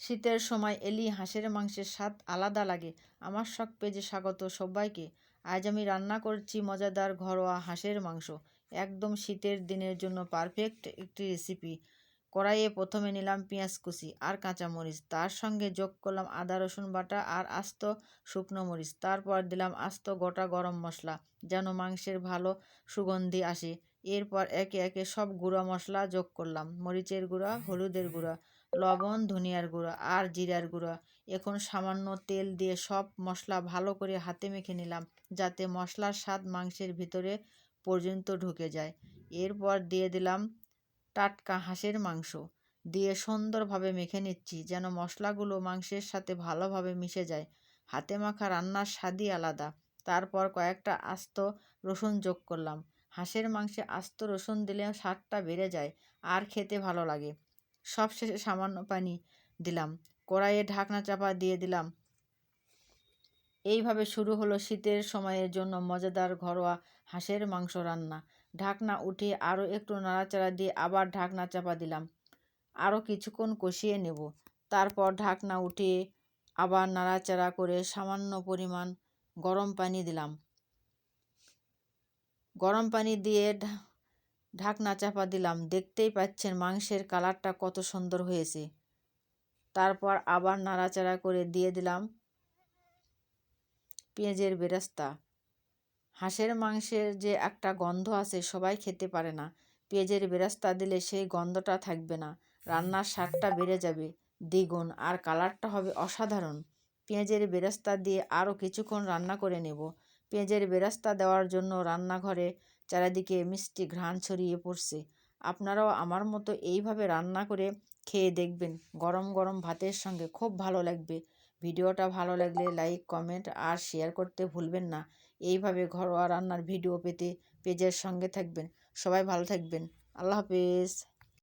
শীতের সময় এলি হাঁসের মাংসের স্বাদ আলাদা লাগে। আমার শখ পেজে স্বাগত সবাইকে। আজ আমি রান্না করছি মজাদার ঘরোয়া হাঁসের মাংস। একদম শীতের দিনের জন্য পারফেক্ট একটি রেসিপি। কড়াইয়ে প্রথমে নিলাম পেঁয়াজ কুচি আর কাঁচামরিচ, তার সঙ্গে যোগ করলাম আদা রসুন বাটা আর আস্ত শুকনো মরিচ। তারপর দিলাম আস্ত গোটা গরম মশলা, যেন মাংসের ভালো সুগন্ধি আসে। এরপর একে একে সব গুঁড়া মশলা যোগ করলাম, মরিচের গুঁড়া, হলুদের গুঁড়া, লবণ, ধনিয়ার গুঁড়া আর জিরার গুঁড়া। এখন সামান্য তেল দিয়ে সব মশলা ভালো করে হাতে মেখে নিলাম, যাতে মশলার স্বাদ মাংসের ভিতরে পর্যন্ত ঢুকে যায়। এরপর দিয়ে দিলাম টাটকা হাঁসের মাংস, দিয়ে সুন্দরভাবে মেখে নিচ্ছি, যেন মশলাগুলো মাংসের সাথে ভালোভাবে মিশে যায়। হাতে মাখা রান্নার স্বাদই আলাদা। তারপর কয়েকটা আস্ত রসুন যোগ করলাম। হাঁসের মাংসে আস্ত রসুন দিলে স্বাদটা বেড়ে যায় আর খেতে ভালো লাগে। সবশেষে সামান্য পানি দিলাম। কড়াইয়ে ঢাকনা চাপা দিয়ে দিলাম। এইভাবে শুরু হলো শীতের সময়ের জন্য মজাদার ঘরোয়া হাঁসের মাংস রান্না। ঢাকনা উঠিয়ে আরও একটু নাড়াচাড়া দিয়ে আবার ঢাকনা চাপা দিলাম। আরও কিছুক্ষণ কষিয়ে নেব। তারপর ঢাকনা উঠিয়ে আবার নাড়াচাড়া করে সামান্য পরিমাণ গরম পানি দিলাম। গরম পানি দিয়ে ঢাকনা চাপা দিলাম। দেখতেই পাচ্ছেন মাংসের কালারটা কত সুন্দর হয়েছে। তারপর আবার নাড়াচাড়া করে দিয়ে দিলাম পেঁয়াজের বেরেস্তা। হাঁসের মাংসের যে একটা গন্ধ আছে, সবাই খেতে পারে না। পেঁয়াজের বেরেস্তা দিলে সেই গন্ধটা থাকবে না, রান্নার স্বাদটা বেড়ে যাবে দ্বিগুণ আর কালারটা হবে অসাধারণ। পেঁয়াজের বেরেস্তা দিয়ে আরও কিছুক্ষণ রান্না করে নেব। পেঁয়াজের বেরেস্তা দেওয়ার জন্য রান্নাঘরে চারিদিকে মিষ্টি ঘ্রাণ ছড়িয়ে পড়ছে। আপনারাও আমার মতো এইভাবে রান্না করে খেয়ে দেখবেন, গরম গরম ভাতের সঙ্গে খুব ভালো লাগবে। ভিডিওটা ভালো লাগলে লাইক, কমেন্ট আর শেয়ার করতে ভুলবেন না। এইভাবে ঘরোয়া রান্নার ভিডিও পেতে পেজের সঙ্গে থাকবেন। সবাই ভালো থাকবেন। আল্লাহ হাফেজ।